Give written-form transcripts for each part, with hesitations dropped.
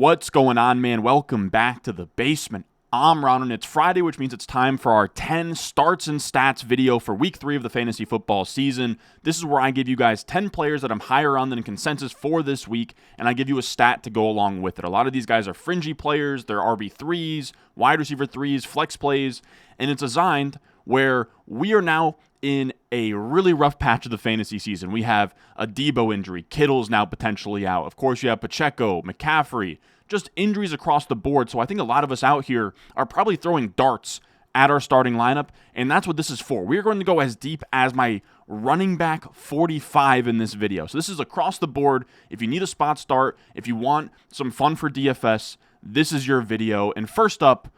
What's going on, man? Welcome back to the basement. I'm Ron, and it's Friday, which means it's time for our 10 starts and stats video for week 3 of the fantasy football season. This is where I give you guys 10 players that I'm higher on than consensus for this week, and I give you a stat to go along with it. A lot of these guys are fringy players, they're RB3s, wide receiver 3s, flex plays, and it's designed where we are now in a really rough patch of the fantasy season. We have a Debo injury. Kittle's now potentially out. Of course, you have Pacheco, McCaffrey, just injuries across the board. So I think a lot of us out here are probably throwing darts at our starting lineup, and that's what this is for. We're going to go as deep as my running back 45 in this video. So this is across the board. If you need a spot start, if you want some fun for DFS, this is your video. And first up,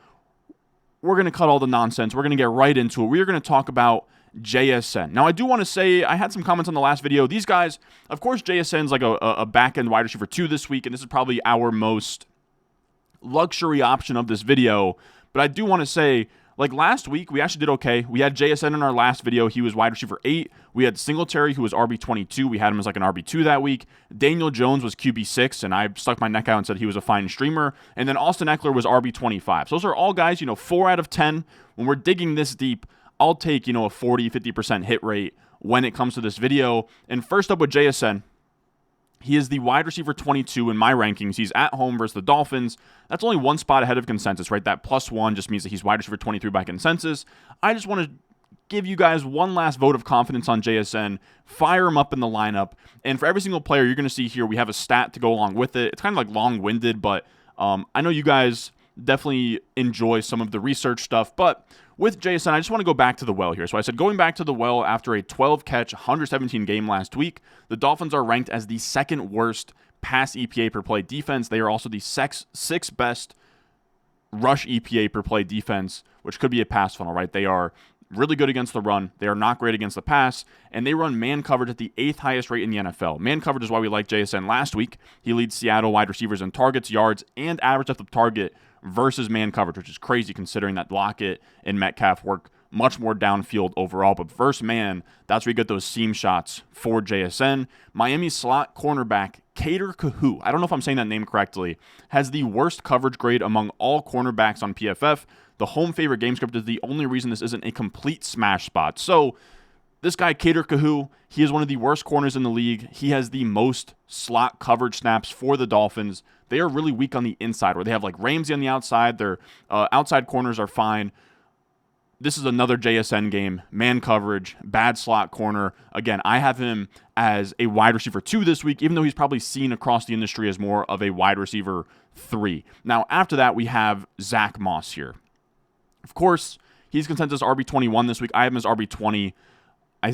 we're going to cut all the nonsense. We're going to get right into it. We're going to talk about JSN. Now, I do want to say, I had some comments on the last video. These guys, of course, JSN's like a back-end wide receiver 2 this week, and this is probably our most luxury option of this video. But I do want to say, like last week, we actually did okay. We had JSN in our last video. He was wide receiver 8. We had Singletary, who was RB22. We had him as like an RB2 that week. Daniel Jones was QB6, and I stuck my neck out and said he was a fine streamer. And then Austin Eckler was RB25. So those are all guys, 4 out of 10. When we're digging this deep, I'll take, a 40, 50% hit rate when it comes to this video. And first up with JSN, he is the wide receiver 22 in my rankings. He's at home versus the Dolphins. That's only one spot ahead of consensus, right? That +1 just means that he's wide receiver 23 by consensus. I just want to give you guys one last vote of confidence on JSN. Fire him up in the lineup. And for every single player you're going to see here, we have a stat to go along with it. It's kind of like long-winded, but I know you guys definitely enjoy some of the research stuff. But with JSN, I just want to go back to the well here. So I said going back to the well after a 12-catch, 117 game last week, the Dolphins are ranked as the second worst pass EPA per play defense. They are also the sixth best rush EPA per play defense, which could be a pass funnel, right? They are really good against the run. They are not great against the pass, and they run man coverage at the 8th highest rate in the NFL. Man coverage is why we liked JSN last week. He leads Seattle wide receivers in targets, yards, and average depth of target versus man coverage, which is crazy considering that Lockett and Metcalf work much more downfield overall. But versus man, that's where you get those seam shots for JSN. Miami slot cornerback Kahlil Herbert, I don't know if I'm saying that name correctly, has the worst coverage grade among all cornerbacks on PFF. The home favorite game script is the only reason this isn't a complete smash spot. So this guy, Kahlil Herbert, he is one of the worst corners in the league. He has the most slot coverage snaps for the Dolphins. They are really weak on the inside, where they have like Ramsey on the outside. Their outside corners are fine. This is another JSN game. Man coverage, bad slot corner. Again, I have him as a wide receiver 2 this week, even though he's probably seen across the industry as more of a wide receiver 3. Now, after that, we have Zach Moss here. Of course, he's consensus RB21 this week. I have him as RB20.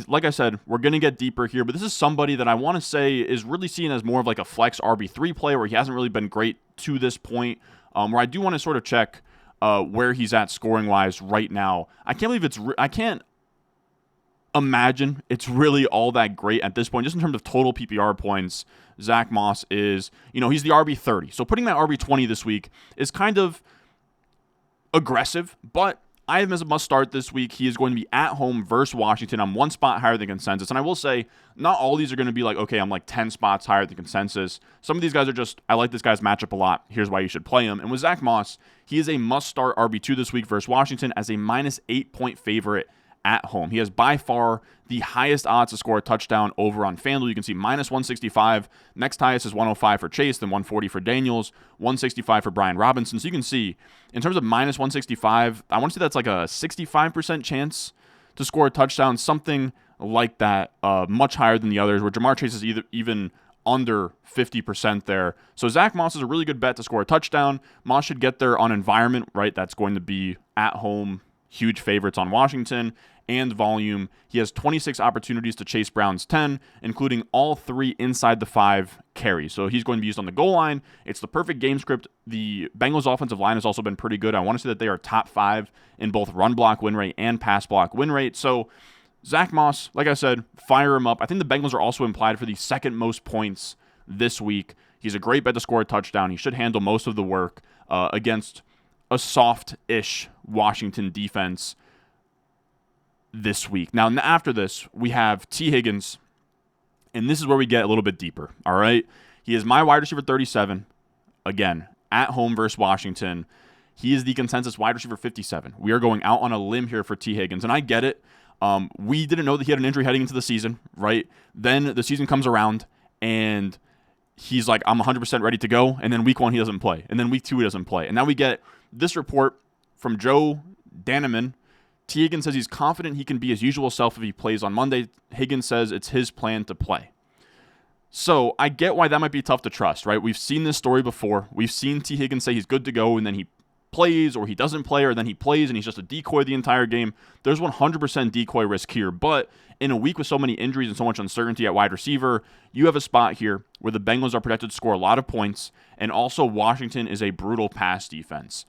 Like I said, we're going to get deeper here, but this is somebody that I want to say is really seen as more of like a flex RB3 player where he hasn't really been great to this point, where I do want to sort of check where he's at scoring-wise right now. I can't believe I can't imagine it's really all that great at this point. Just in terms of total PPR points, Zach Moss is, he's the RB30. So putting that RB20 this week is kind of aggressive, but I have him as a must-start this week. He is going to be at home versus Washington. I'm one spot higher than consensus. And I will say, not all these are going to be like, okay, I'm like 10 spots higher than consensus. Some of these guys are just, I like this guy's matchup a lot. Here's why you should play him. And with Zach Moss, he is a must-start RB2 this week versus Washington as a -8-point favorite at home. He has by far the highest odds to score a touchdown over on FanDuel. You can see -165. Next highest is 105 for Chase, then 140 for Daniels, 165 for Brian Robinson. So you can see, in terms of -165, I want to say that's like a 65% chance to score a touchdown, something like that, much higher than the others, where Jamar Chase is even under 50% there. So Zach Moss is a really good bet to score a touchdown. Moss should get there on environment, right? That's going to be at home. Huge favorites on Washington, and volume. He has 26 opportunities to chase Brown's 10, including all 3 inside the 5 carries. So he's going to be used on the goal line. It's the perfect game script. The Bengals offensive line has also been pretty good. I want to say that they are top 5 in both run block win rate and pass block win rate. So Zach Moss, like I said, fire him up. I think the Bengals are also implied for the second most points this week. He's a great bet to score a touchdown. He should handle most of the work against a soft-ish Washington defense this week. Now, after this, we have T. Higgins, and this is where we get a little bit deeper, all right? He is my wide receiver 37. Again, at home versus Washington. He is the consensus wide receiver 57. We are going out on a limb here for T. Higgins, and I get it. We didn't know that he had an injury heading into the season, right? Then the season comes around, and he's like, I'm 100% ready to go, and then week 1 he doesn't play, and then week 2 he doesn't play. And now we get this report from Joe Daneman. T. Higgins says he's confident he can be his usual self if he plays on Monday. Higgins says it's his plan to play. So I get why that might be tough to trust, right? We've seen this story before. We've seen T. Higgins say he's good to go, and then he plays, or he doesn't play, or then he plays and he's just a decoy the entire game. There's 100% decoy risk here, but in a week with so many injuries and so much uncertainty at wide receiver, you have a spot here where the Bengals are projected to score a lot of points, and also Washington is a brutal pass defense.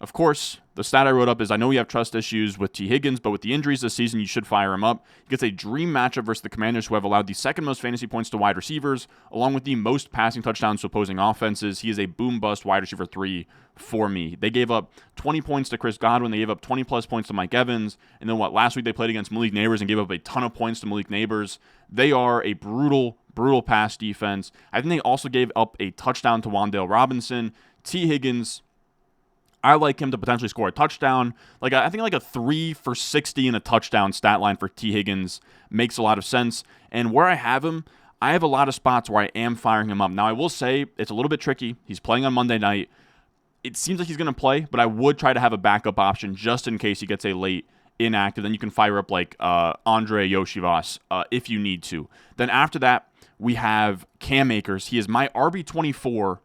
Of course, the stat I wrote up is I know we have trust issues with T. Higgins, but with the injuries this season, you should fire him up. He gets a dream matchup versus the Commanders, who have allowed the second most fantasy points to wide receivers, along with the most passing touchdowns to opposing offenses. He is a boom-bust wide receiver 3 for me. They gave up 20 points to Chris Godwin. They gave up 20-plus points to Mike Evans. And then last week they played against Malik Neighbors and gave up a ton of points to Malik Neighbors. They are a brutal pass defense. I think they also gave up a touchdown to Wan'Dale Robinson. T. Higgins, I like him to potentially score a touchdown. I think a 3 for 60 and a touchdown stat line for T. Higgins makes a lot of sense. And where I have him, I have a lot of spots where I am firing him up. Now, I will say it's a little bit tricky. He's playing on Monday night. It seems like he's going to play, but I would try to have a backup option just in case he gets a late inactive. Then you can fire up Andre Yoshivas if you need to. Then after that, we have Cam Akers. He is my RB24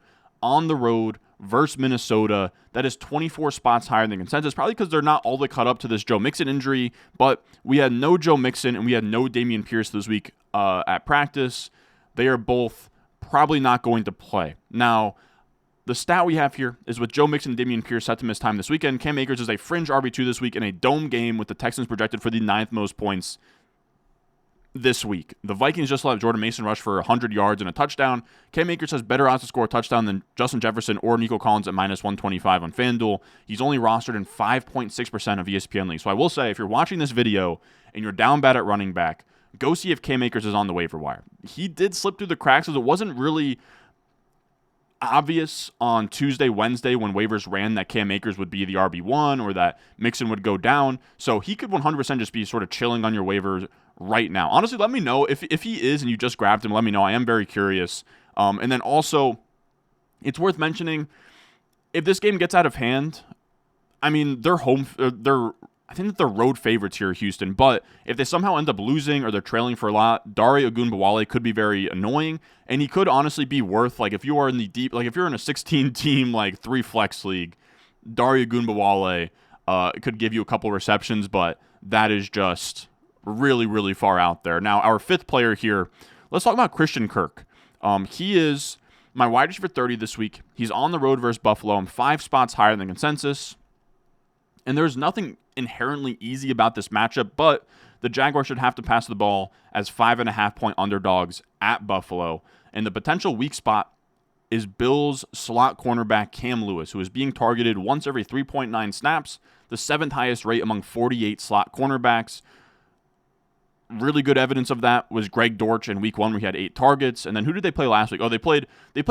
on the road versus Minnesota. That is 24 spots higher than consensus, probably because they're not all the way caught up to this Joe Mixon injury, but we had no Joe Mixon and we had no Dameon Pierce this week at practice. They are both probably not going to play. Now, the stat we have here is with Joe Mixon and Dameon Pierce set to miss time this weekend, Cam Akers is a fringe RB2 this week in a dome game with the Texans projected for the 9th most points this week. The Vikings just let Jordan Mason rush for 100 yards and a touchdown. Cam Akers has better odds to score a touchdown than Justin Jefferson or Nico Collins at minus 125 on FanDuel. He's only rostered in 5.6% of ESPN leagues. So I will say, if you're watching this video and you're down bad at running back, go see if Cam Akers is on the waiver wire. He did slip through the cracks, as it wasn't really obvious on Tuesday, Wednesday when waivers ran that Cam Akers would be the RB1 or that Mixon would go down. So he could 100% just be sort of chilling on your waivers right now. Honestly, let me know if he is and you just grabbed him. Let me know. I am very curious. And then also, it's worth mentioning, if this game gets out of hand, I mean, I think that they're road favorites here, Houston, but if they somehow end up losing or they're trailing for a lot, Dare Ogunbowale could be very annoying, and he could honestly be worth, if you are in the deep, if you're in a 16-team, 3-flex league, Dare Ogunbowale could give you a couple receptions, but that is just really, really far out there. Now, our 5th player here, let's talk about Christian Kirk. He is my wide receiver 30 this week. He's on the road versus Buffalo. I'm 5 spots higher than consensus. And there's nothing inherently easy about this matchup, but the Jaguars should have to pass the ball as 5.5-point underdogs at Buffalo. And the potential weak spot is Bills slot cornerback Cam Lewis, who is being targeted once every 3.9 snaps, the 7th highest rate among 48 slot cornerbacks. Really good evidence of that was Greg Dortch in week 1 where he had 8 targets. And then who did they play last week? Oh, they played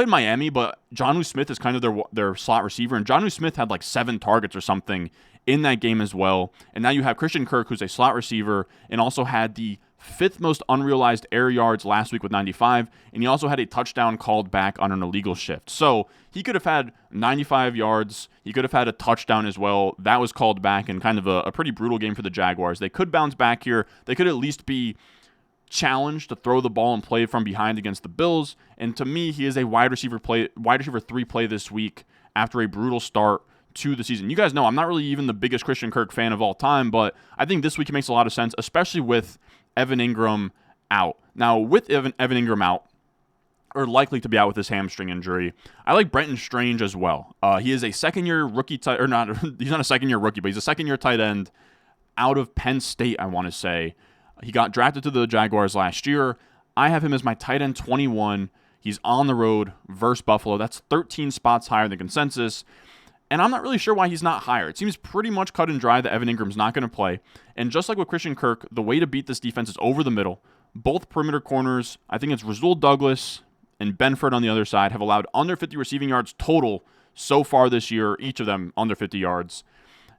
Miami, but Jonnu Smith is kind of their slot receiver. And Jonnu Smith had 7 targets or something in that game as well. And now you have Christian Kirk, who's a slot receiver, and also had the 5th most unrealized air yards last week with 95. And he also had a touchdown called back on an illegal shift. So he could have had 95 yards. He could have had a touchdown as well. That was called back in kind of a pretty brutal game for the Jaguars. They could bounce back here. They could at least be challenged to throw the ball and play from behind against the Bills. And to me, he is a wide receiver 3 play this week after a brutal start to the season. You guys know I'm not really even the biggest Christian Kirk fan of all time, but I think this week it makes a lot of sense, especially with Evan Ingram out. Now, with Evan Ingram out, or likely to be out with his hamstring injury, I like Brenton Strange as well. He is a second-year rookie, he's not a second-year rookie, but he's a second-year tight end out of Penn State, I want to say. He got drafted to the Jaguars last year. I have him as my tight end 21. He's on the road versus Buffalo. That's 13 spots higher than consensus. And I'm not really sure why he's not higher. It seems pretty much cut and dry that Evan Ingram's not going to play. And just like with Christian Kirk, the way to beat this defense is over the middle. Both perimeter corners, I think it's Rasul Douglas and Benford on the other side, have allowed under 50 receiving yards total so far this year, each of them under 50 yards.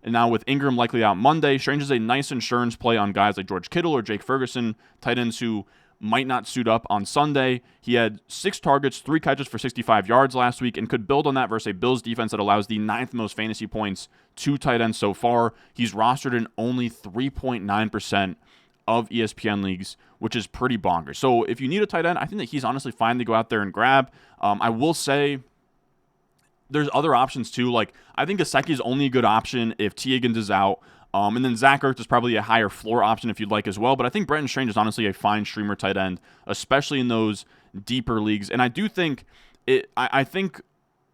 And now with Ingram likely out Monday, Strange is a nice insurance play on guys like George Kittle or Jake Ferguson, tight ends who might not suit up on Sunday. He had 6 targets, 3 catches for 65 yards last week, and could build on that versus a Bills defense that allows the 9th most fantasy points to tight ends so far. He's rostered in only 3.9% of ESPN leagues, which is pretty bonkers. So if you need a tight end, I think that he's honestly fine to go out there and grab. I will say there's other options too. Like, I think Gesicki is only a good option if T. Higgins is out. And then Zach Ertz is probably a higher floor option if you'd like as well. But I think Brenton Strange is honestly a fine streamer tight end, especially in those deeper leagues. And I do think I think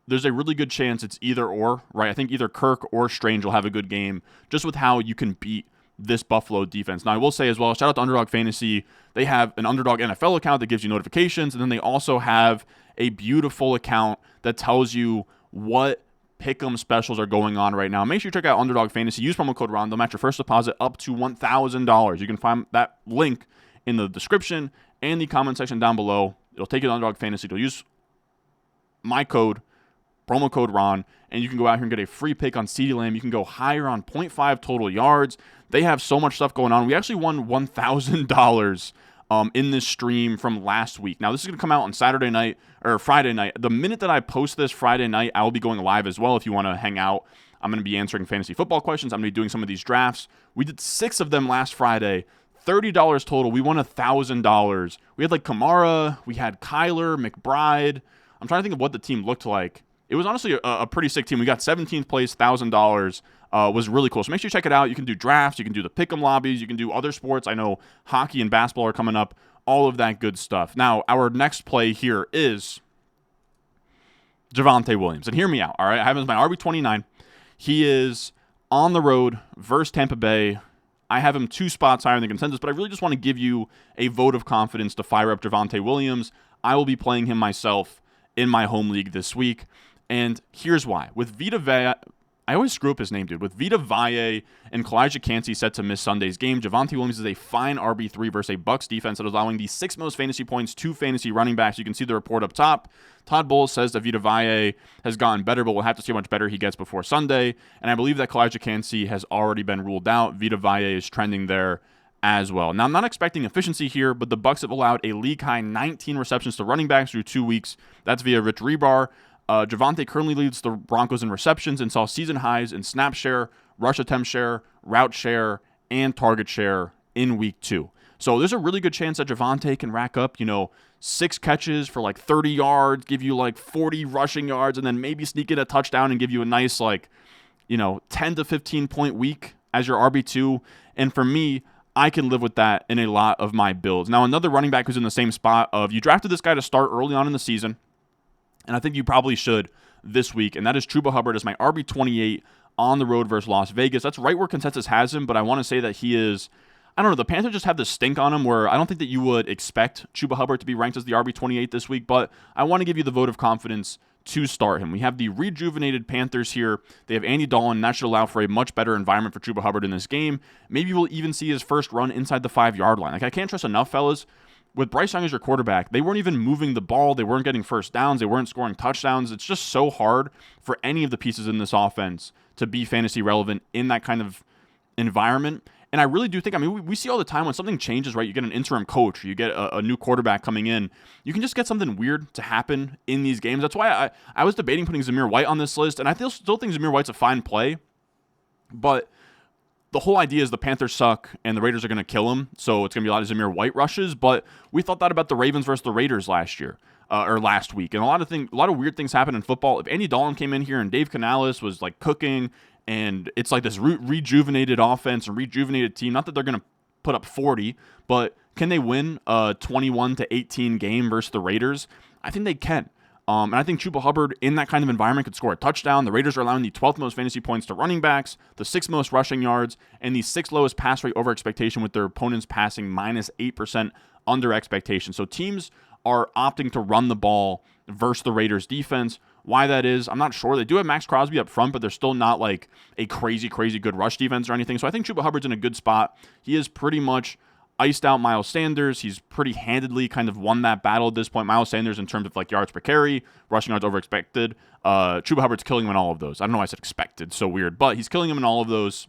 there's a really good chance it's either or, right? I think either Kirk or Strange will have a good game just with how you can beat this Buffalo defense. Now, I will say as well, shout out to Underdog Fantasy. They have an Underdog NFL account that gives you notifications. And then they also have a beautiful account that tells you what pick'em specials are going on right now. Make sure you check out Underdog Fantasy. Use promo code RON. They'll match your first deposit up to $1,000. You can find that link in the description and the comment section down below. It'll take you to Underdog Fantasy. You'll use my code, promo code RON, and you can go out here and get a free pick on CeeDee Lamb. You can go higher on 0.5 total yards. They have so much stuff going on. We actually won $1,000 in this stream from last week. Now, this is going to come out on Saturday night or Friday night. The minute that I post this Friday night, I will be going live as well if you want to hang out. I'm going to be answering fantasy football questions. I'm going to be doing some of these drafts. We did 6 of them last Friday. $30 total. We won $1,000. We had like Kamara. We had Kyler, McBride. I'm trying to think of what the team looked like. It was honestly a pretty sick team. We got 17th place, $1,000. Was really cool. So make sure you check it out. You can do drafts. You can do the pick'em lobbies. You can do other sports. I know hockey and basketball are coming up. All of that good stuff. Now, our next play here is Javante Williams. And hear me out, all right? I have him as my RB29. He is on the road versus Tampa Bay. I have him 2 spots higher than consensus, but I really just want to give you a vote of confidence to fire up Javante Williams. I will be playing him myself in my home league this week. And here's why. With Vita Vea, I always screw up his name, dude. With Vita Vea and Kahlil Herbert set to miss Sunday's game, Javante Williams is a fine RB3 versus a Bucs defense that is allowing the 6th most fantasy points to fantasy running backs. You can see the report up top. Todd Bowles says that Vita Vea has gotten better, but we'll have to see how much better he gets before Sunday. And I believe that Kahlil Herbert has already been ruled out. Vita Vea is trending there as well. Now, I'm not expecting efficiency here, but the Bucs have allowed a league-high 19 receptions to running backs through 2 weeks. That's via Rich Rebar. Javante currently leads the Broncos in receptions and saw season highs in snap share, rush attempt share, route share, and target share in week 2. So there's a really good chance that Javante can rack up, 6 catches for like 30 yards, give you like 40 rushing yards, and then maybe sneak in a touchdown and give you a nice 10 to 15 point week as your RB2. And for me, I can live with that in a lot of my builds. Now, another running back who's in the same spot of you drafted this guy to start early on in the season, and I think you probably should this week, and that is Chuba Hubbard as my RB28 on the road versus Las Vegas. That's right where consensus has him, but I want to say that he is, I don't know, the Panthers just have this stink on him where I don't think that you would expect Chuba Hubbard to be ranked as the RB28 this week, but I want to give you the vote of confidence to start him. We have the rejuvenated Panthers here. They have Andy Dalton, and that should allow for a much better environment for Chuba Hubbard in this game. Maybe we'll even see his first run inside the 5-yard line. I can't trust enough, fellas. With Bryce Young as your quarterback, they weren't even moving the ball. They weren't getting first downs. They weren't scoring touchdowns. It's just so hard for any of the pieces in this offense to be fantasy relevant in that kind of environment. And I really do think, we see all the time when something changes, right? You get an interim coach, or you get a new quarterback coming in. You can just get something weird to happen in these games. That's why I was debating putting Zamir White on this list, and I still think Zamir White's a fine play. But the whole idea is the Panthers suck and the Raiders are going to kill them, so it's going to be a lot of Zamir White rushes. But we thought that about the Ravens versus the Raiders last week, and a lot of weird things happen in football. If Andy Dalton came in here and Dave Canales was like cooking, and it's like this rejuvenated offense and rejuvenated team, not that they're going to put up 40, but can they win a 21-18 game versus the Raiders? I think they can. And I think Chuba Hubbard in that kind of environment could score a touchdown. The Raiders are allowing the 12th most fantasy points to running backs, the 6th most rushing yards, and the 6th lowest pass rate over expectation, with their opponents passing -8% under expectation. So teams are opting to run the ball versus the Raiders defense. Why that is, I'm not sure. They do have Max Crosby up front, but they're still not like a crazy good rush defense or anything. So I think Chuba Hubbard's in a good spot. He is pretty much iced out Miles Sanders. He's pretty handedly kind of won that battle at this point. Miles Sanders in terms of like yards per carry, rushing yards over expected. Chuba Hubbard's killing him in all of those. I don't know why I said expected, so weird, but he's killing him in all of those.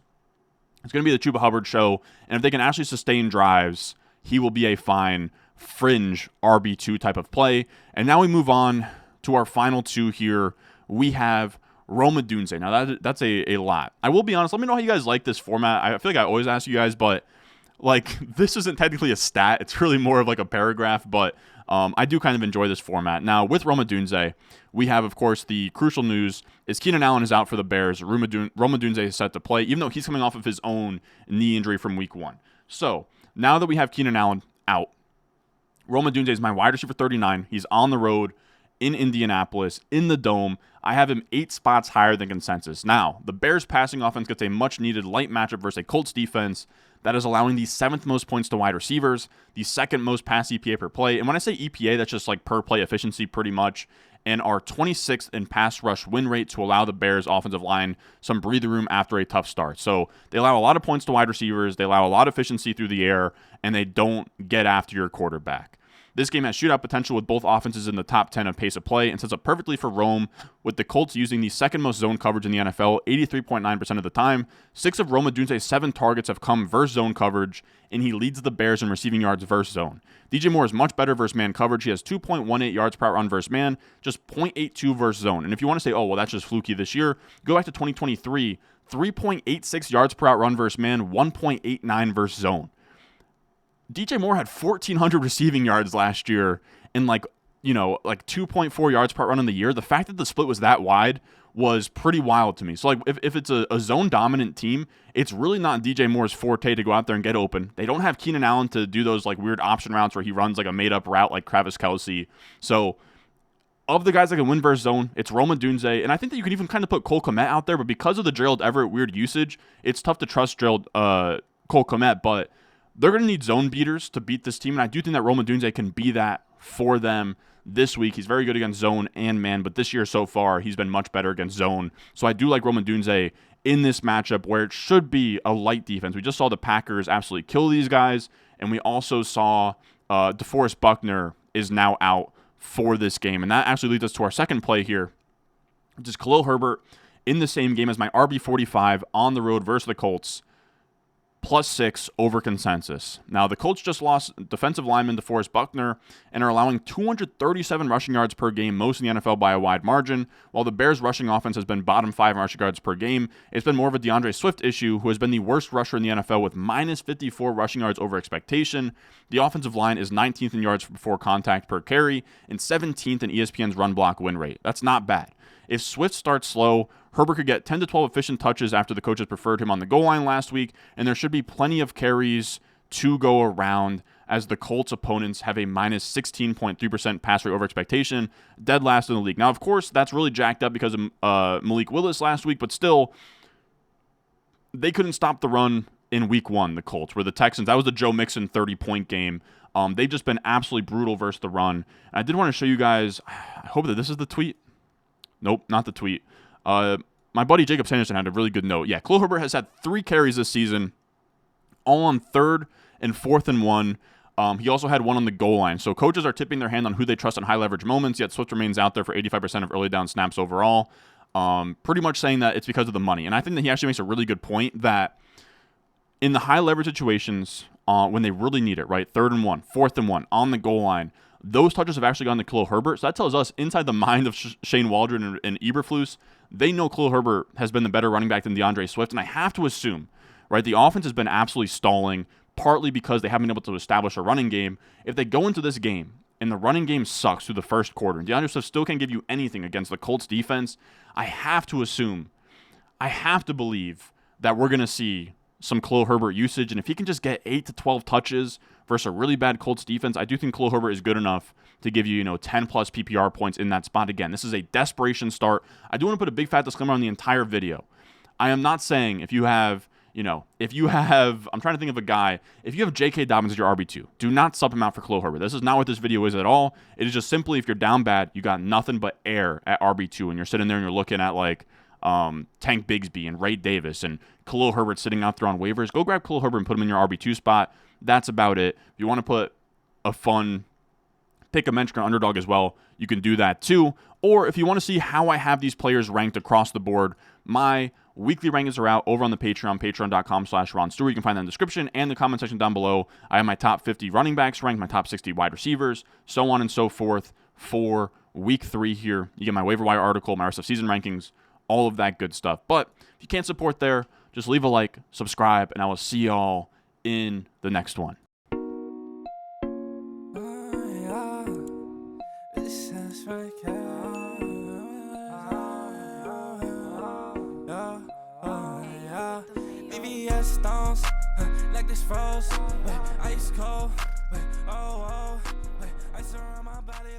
It's going to be the Chuba Hubbard show, and if they can actually sustain drives, he will be a fine fringe RB2 type of play. And now we move on to our final two here. We have Rome Odunze. Now that's a lot. I will be honest. Let me know how you guys like this format. I feel like I always ask you guys, but like this isn't technically a stat. It's really more of like a paragraph, but I do kind of enjoy this format. Now with Rome Odunze, we have, of course, the crucial news is Keenan Allen is out for the Bears. Rome Odunze is set to play, even though he's coming off of his own knee injury from week 1. So now that we have Keenan Allen out, Rome Odunze is my wide receiver 39. He's on the road in Indianapolis, in the Dome. I have him 8 spots higher than consensus. Now, the Bears passing offense gets a much-needed light matchup versus a Colts defense that is allowing the 7th most points to wide receivers, the 2nd most pass EPA per play. And when I say EPA, that's just like per play efficiency pretty much, and our 26th in pass rush win rate to allow the Bears offensive line some breathing room after a tough start. So they allow a lot of points to wide receivers, they allow a lot of efficiency through the air, and they don't get after your quarterback. This game has shootout potential with both offenses in the top 10 of pace of play and sets up perfectly for Rome, with the Colts using the 2nd most zone coverage in the NFL 83.9% of the time. 6 of Rome Odunze's 7 targets have come versus zone coverage, and he leads the Bears in receiving yards versus zone. DJ Moore is much better versus man coverage. He has 2.18 yards per run versus man, just 0.82 versus zone. And if you want to say, oh, well, that's just fluky this year, go back to 2023, 3.86 yards per run versus man, 1.89 versus zone. DJ Moore had 1,400 receiving yards last year and like 2.4 yards per run in the year. The fact that the split was that wide was pretty wild to me. So like if it's a zone dominant team, it's really not DJ Moore's forte to go out there and get open. They don't have Keenan Allen to do those like weird option routes where he runs like a made up route like Travis Kelce. So of the guys that can win versus zone, it's Rome Odunze. And I think that you can even kind of put Cole Kmet out there, but because of the Gerald Everett weird usage, it's tough to trust Cole Kmet, but they're going to need zone beaters to beat this team, and I do think that Rome Odunze can be that for them this week. He's very good against zone and man, but this year so far, he's been much better against zone. So I do like Rome Odunze in this matchup where it should be a light defense. We just saw the Packers absolutely kill these guys, and we also saw DeForest Buckner is now out for this game, and that actually leads us to our second play here, which is Kahlil Herbert in the same game as my RB45 on the road versus the Colts. +6 over consensus. Now, the Colts just lost defensive lineman DeForest Buckner and are allowing 237 rushing yards per game, most in the NFL by a wide margin. While the Bears' rushing offense has been bottom 5 rushing yards per game, it's been more of a DeAndre Swift issue, who has been the worst rusher in the NFL with -54 rushing yards over expectation. The offensive line is 19th in yards before contact per carry and 17th in ESPN's run block win rate. That's not bad. If Swift starts slow, Herbert could get 10 to 12 efficient touches after the coaches preferred him on the goal line last week, and there should be plenty of carries to go around as the Colts opponents have a -16.3% pass rate over expectation, dead last in the league. Now, of course, that's really jacked up because of Malik Willis last week, but still, they couldn't stop the run in week 1, the Colts, where the Texans, that was the Joe Mixon 30-point game. They've just been absolutely brutal versus the run. And I did want to show you guys, I hope that this is the tweet. Nope, not the tweet. My buddy Jacob Sanderson had a really good note. Yeah, Kahlil Herbert has had 3 carries this season, all on 3rd and 4th and 1. He also had 1 on the goal line. So coaches are tipping their hand on who they trust in high leverage moments, yet Swift remains out there for 85% of early down snaps overall. Pretty much saying that it's because of the money. And I think that he actually makes a really good point that in the high leverage situations, when they really need it, right? 3rd and 1, 4th and 1, on the goal line, those touches have actually gone to Kahlil Herbert. So that tells us inside the mind of Shane Waldron and Eberflus, they know Kahlil Herbert has been the better running back than DeAndre Swift. And I have to assume, right, the offense has been absolutely stalling, partly because they haven't been able to establish a running game. If they go into this game and the running game sucks through the first quarter, and DeAndre Swift still can't give you anything against the Colts defense, I have to assume, I have to believe that we're going to see some Kahlil Herbert usage. And if he can just get 8 to 12 touches versus a really bad Colts defense, I do think Kahlil Herbert is good enough to give you, 10-plus PPR points in that spot. Again, this is a desperation start. I do want to put a big fat disclaimer on the entire video. I am not saying if you have, I'm trying to think of a guy, if you have J.K. Dobbins as your RB2, do not sub him out for Kahlil Herbert. This is not what this video is at all. It is just simply if you're down bad, you got nothing but air at RB2, and you're sitting there and you're looking at like, Tank Bigsby and Ray Davis and Kahlil Herbert sitting out there on waivers, go grab Kahlil Herbert and put him in your RB2 spot. That's about it. If you want to put a fun pick a bench or underdog as well, you can do that too. Or if you want to see how I have these players ranked across the board, my weekly rankings are out over on the Patreon, patreon.com/Ron Stewart. You can find that in the description and the comment section down below. I have my top 50 running backs ranked, my top 60 wide receivers, so on and so forth for week 3 here. You get my waiver wire article, my rest of season rankings, all of that good stuff. But if you can't support there, just leave a like, subscribe, and I will see y'all in the next one. Stones, like this froze, ice cold, ice around my body.